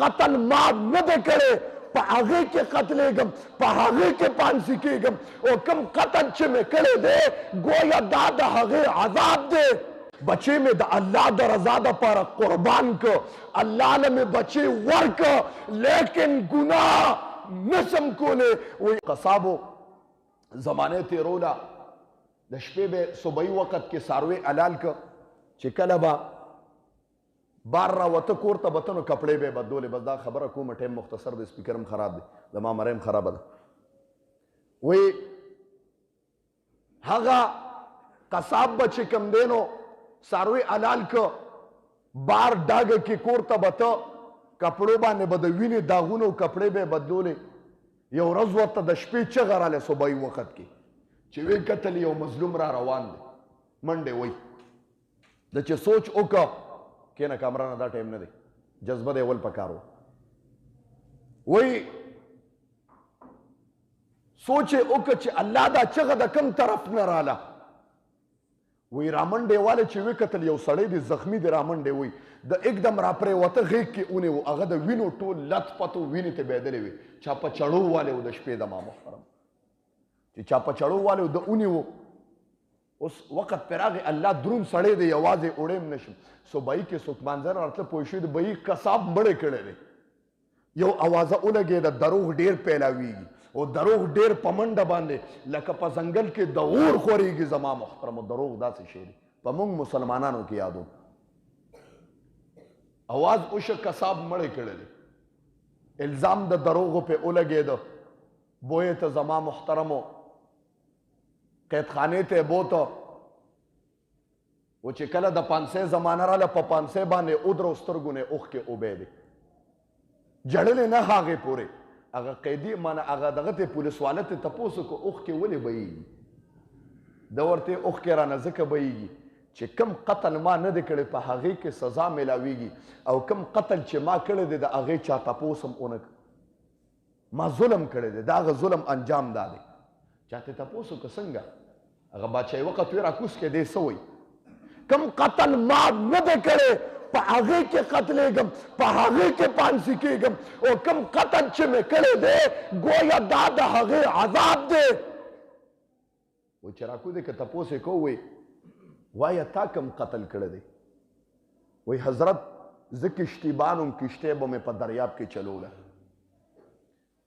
قتل ما نه دی کړی په هغې کې قتلېږم په هغې کې پانسي کېږم او کوم قتل چې مې کړی دی ګویا دا د هغې عذاب دی بچې مې د الله د رضا دپاره قربان که الله نه مې بچې ورکه لیکن ګناه نسم کولی وایي قصابو زمانه تېروله د شپې به صبحي وخت کې څاروی حلال که چې کله به بار راوته کور ته بته نو کپړې به یې بدلولې بس دا خبره کومه ټایم مختصر دی سپیکر هم خراب دی زما مرۍ هم خرابه ده وایي هغه قصاب به چې کوم دی نو څاروی حلال که بار ډاګه کې کور ته بته کپړو باندې به د وینې داغونه او کپړې به یې بدلولې یو ورځ ورته د شپې چغه رالی صبحي وخت کې چې وی کتل یو مظلوم را روان دی منډې وایي د چې سوچ وکړه کېنه کامرانه دا ټایم نه دی جذبه دی اول پکار و وایي سوچ یې وکړه چې الله دا چغه د کوم طرف نه راله وی رامنډې والی چې وکتل یو سړی دی زخمی دی رامنډې وی د एकदम را پرېوته غېږ کې ونیو هغه د وینو ټول لت پت وینې ته بهېدلې وې چا په چړو والی و د شپې د ما محترم چې چا په چړو والی و د ونیو اوس وخت پې راغی الله دروند سړی دی یوازې اوړیم نشم صبحي کې څوک مانځه راتله پوه شوي د بهي قصاب مړی کړی دی یو اوازه ولګېده دروغ ډېر پیلاویږي او دروغ ډېر په منډه باندې لکه په ځنګل کې د اور خورېږي زما محترمو دروغ داسې شی دی په موږ مسلمانانو کې یادو اواز اوشه قصاب مړی کړی دی الزام د دروغو پې ولګېده بویې ته زما محترمو قیدخانې ته یې بوته و چې کله د پانسۍ زمانه راله په پانسۍ باندې ادرو سترګو نه اوښکې اوبېدې جړلې نه هغې پورې هغه قیدي مانه هغه دغه ته پولیس والا ته تپوس وکړو اوښکې ولې بهیږي ده ورته یې اوښکې رانه ځکه بهیږي چې کم قتل ما نه دی کړی په هغې کې سزا میلاویږي او کم قتل چې ما کړی دی د هغې چا تپوس هم ونه ما ظلم کړی دی د هغه ظلم انجام دا دی چا ته تپوس وکړه څنګه هغه بادشاهي وخت وی راکوس کې دی څه وایي کم قتل ما نه دی کړی په هغې کې قتلېږم په هغې کې پانسي کېږم او کم قتل چې مې کړی دی ګویا دا د هغې عذاب دی وایي چې راکو دی که تپوس یې کوو وایي وایه تا کم قتل کړی دی وایي حضرت زه کشتیبان وم کشتۍ به مې په دریاب کې چلوله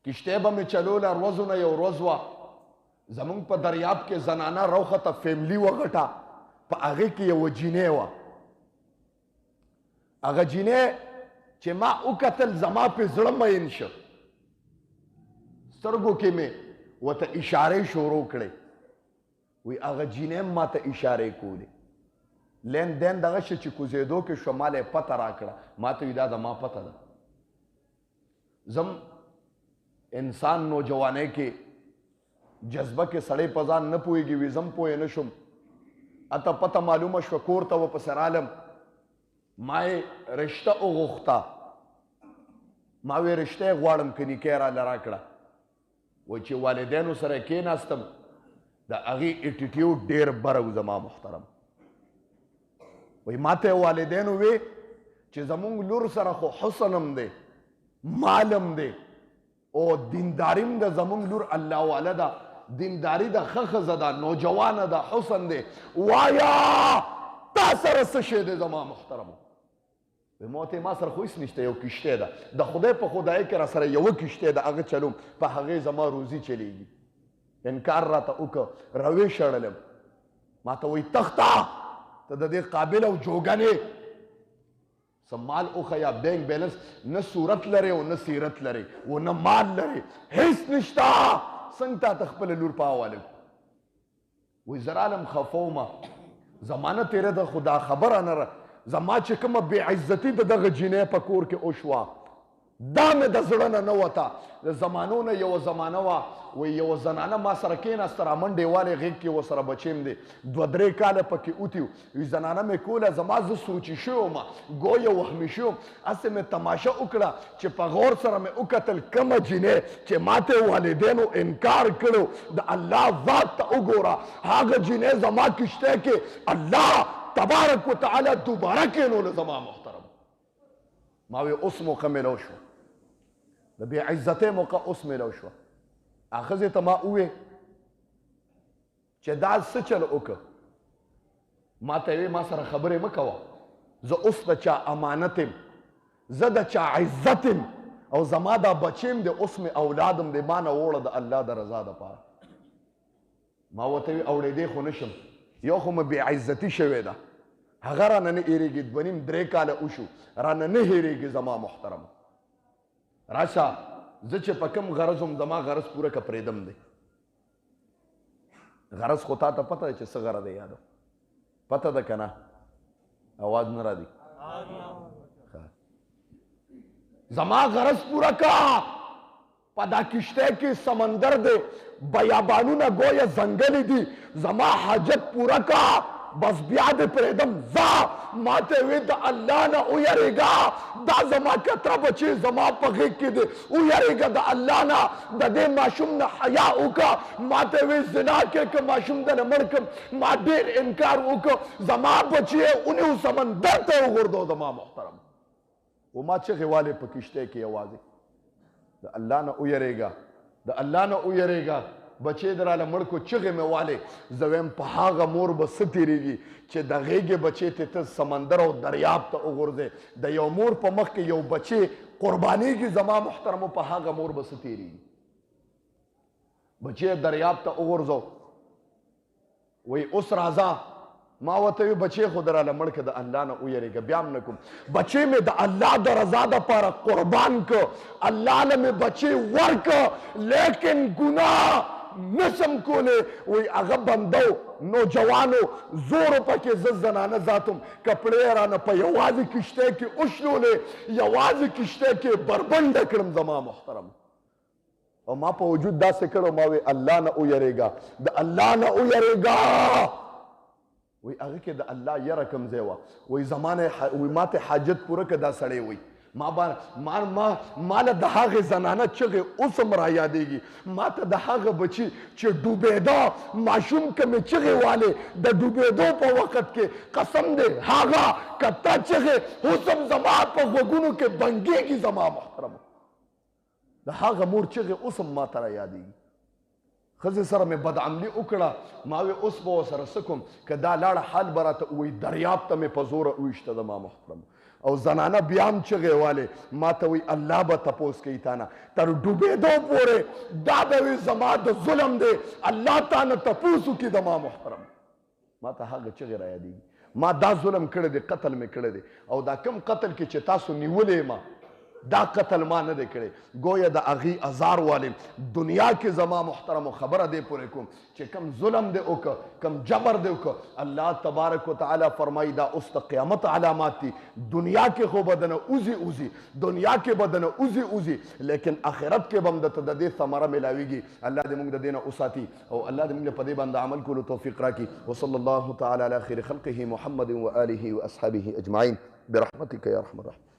کشتۍ به مې چلوله ورځونه یو ورځ وه زمونږ په دریاب کې زنانه روخته فیملي وغټه په هغې کې یوه جینۍ وه هغه جینۍ چې ما وکتل زما پې زړه مین شه سترګو کې مې ورته اشارې شروع کړې وی هغه جینۍ هم ماته اشارې کولې لین دین دغه شه چې کوزېدو کې شوه ما له یې پته راکړه ما ته وي دا زما پته ده زم انسان نوجوانۍ کې جذبه کې سړی په ځان نه پوهېږي وي زم پوهې نه شم اته پته معلومه شوه کور ته ورپسې رالم ما یې رشته وغوښته ما وی رشته یې غواړم که نیکۍ راله راکړه وایي چې والدینو سره یې کېناستم د هغې اټیټیوډ ډېر بره و زما محترم وایي ما ته یې والدینو وی چې زمونږ لور سره خو حسن هم دی مال هم دی او دینداري هم ده زمونږ لور الله واله ده دینداري ده ښه ښځه ده نوجوانه ده حسن دی وایا تا سره څه شی دی زما محترمو وایي ما ورته ما سره خو هېڅ نشته یو کشتۍ ده د خدای په خدایۍ کې را سره یوه کشتۍ ده هغه چلوم په هغې زما روزي چلیږي انکار راته وکړه روې شړلم ما ته وایي تخته ته د دې قابل او جوګنې څه مال وښیه بینک بیلنس نه صورت لرې او نه سیرت لرې و نه مال لرې هېڅ نشته څنګه تا ته خپله لور په حواله کړو وایي زه رالم خفه ومه زمانه تېره ده خو دا خبره نه زما چې کومه بې عزتي د دغه جینۍ په کور کې وشوه دا مې د زړه نه نه وته د زمانو نه یوه زمانه وه وایي یوه زنانه ما سره کېناسته رامنډې والی غېږ کې ورسره بچیم دی 2-3 کاله پکې اوتي وي زنانه مې کوله زما زه سوچي شوی وم ګویه وهمي شوی وم هسې مې تماشه وکړه چې په غور سره مې وکتل کومه جینۍ چې ما ته والدینو انکار کړو د الله ذات ته وګوره هغه جینۍ زما کشتۍ کې الله تبارک وتعالی دوباره کېنوله زما محترم ما وی اوس موقع میلو شو د بې عزتۍ موقع اوس میلو شوه هغه ښځې ته ما ووې چې دا څه چل وکړه ما ته یې ما سره خبرې مه کوه زه اوس د چا امانت یم زه د چا عزت یم او زما دا بچیم دی اوس مې اولادم دی ما نه وړه د الله د رضا دپاره ما ورته وي اورېدی خو نه شم یو خو مې بې عزتي شوې ده هغه رانه نه هېرېږي 2.5-3 کاله وشو رانه نه هېرېږي زما محترم راشه زه چې په کوم غرض وم زما غرض پوره که پرېږدم دی غرض خو تا ته پته ده چې څه غرض دی یادو پته ده که نه आवाज نه راځي زما غرض پورا کا په دا کشته کې سمندر دی بیابانونه گویا ځنګلې دي زما حاجت پورا کا بس بیا دې پرېږدم ځه ما ته وې د الله نه ویرېږه دا زما کتره بچی زما په غېږ کې دی ویرېږه د الله نه د دې ماشوم نه حیا وکړه ما ته وې زنا کې که ماشوم دنه مړ کړم ما ډېر انکار وکړ زما بچی یې ونیو سمندر ته وغورځو زما محترم و ما چغې والې په کشتۍ کې یوازې د الله نه ویرېږه د الله نه ویرېږه بچې در راله مړ کو چغې مې والې زه ویم په هغه مور به څه تېرېږي چې د غېږې بچې ته ته سمندر او دریاب ته وغورځې د یو مور په مخ کې یو بچې قربانېږي زما محترمو په هغه مور به څه تېرېږي بچې دریاب ته وغورځو وایي اوس راځه ما ورته وی بچې خو در راله مړ که د الله نه ویرېږه بیا هم نه کوم بچې مې د الله د رضا دپاره قربان که الله نه مې بچې ورکه لیکن ګناه نسم کولی وی هغه بندو نوجوانو زورو پکې زه زنانه ذاتم کپړې رانه په یوازې کشتۍ کې وشلولې یوازې کشتۍ کې بربنډه کړم زما محترم او ما په وجود داسې کړو ما وی الله نه ویرېږه د الله نه ویرېږه وی هغه کې د الله یره کوم ځای وه وی زمانه وی ماته حاجت پوره که دا سړی وی ما له د هغې زنانه چغې اوس هم را یادېږي ما ته د هغه بچي چې ډوبېده ماشوم که مې چغې والې د ډوبېدو په وخت کې قسم دی هغه که ته چغې اوس هم زما په غوږونو کې بنګېږي زما محترمو د هغه مور چغې اوس هم ما ته را یادېږي ښځې سره مې بدعملي وکړه ما وی اوس به ورسره څه کوم که دا لاړه حال به راته ووایي دریاب ته مې په زوره وویشته زما محترم او زنانه بیا هم چغې والې ما ته وی الله به تپوس کوي تا نه تر ډوبېدو پورې دا به وي زما د ظلم دی الله تا نه تپوس وکړي زما محترم ما ته هغه چغې را یادېږي ما دا ظلم کړی دی قتل مې کړی دی او دا کم قتل کې چې تاسو نیولې ما دا قتل ما نه دی کړی گویا د هغې ازار والم دنیا کې زما محترمو خبره دی پورې کوم چې کم ظلم دی وکړه کم جبر دی وکړه الله تبارک وتعالی فرمایي دا اوس د قیامت علامات دي دنیا کې خو به دنه اوزي دنیا کې به دنه اوزي لیکن آخرت کې به هم درته د دې ثمره میلاویږي الله دې موږ د دې نه وساتي او الله دې موږ په دې باندې عمل کولو توفیق راکړي وصلی الله تعالی علی خیر خلقه محمد وآله واصحابه اجمعین برحمتک یا ارحم الراحمین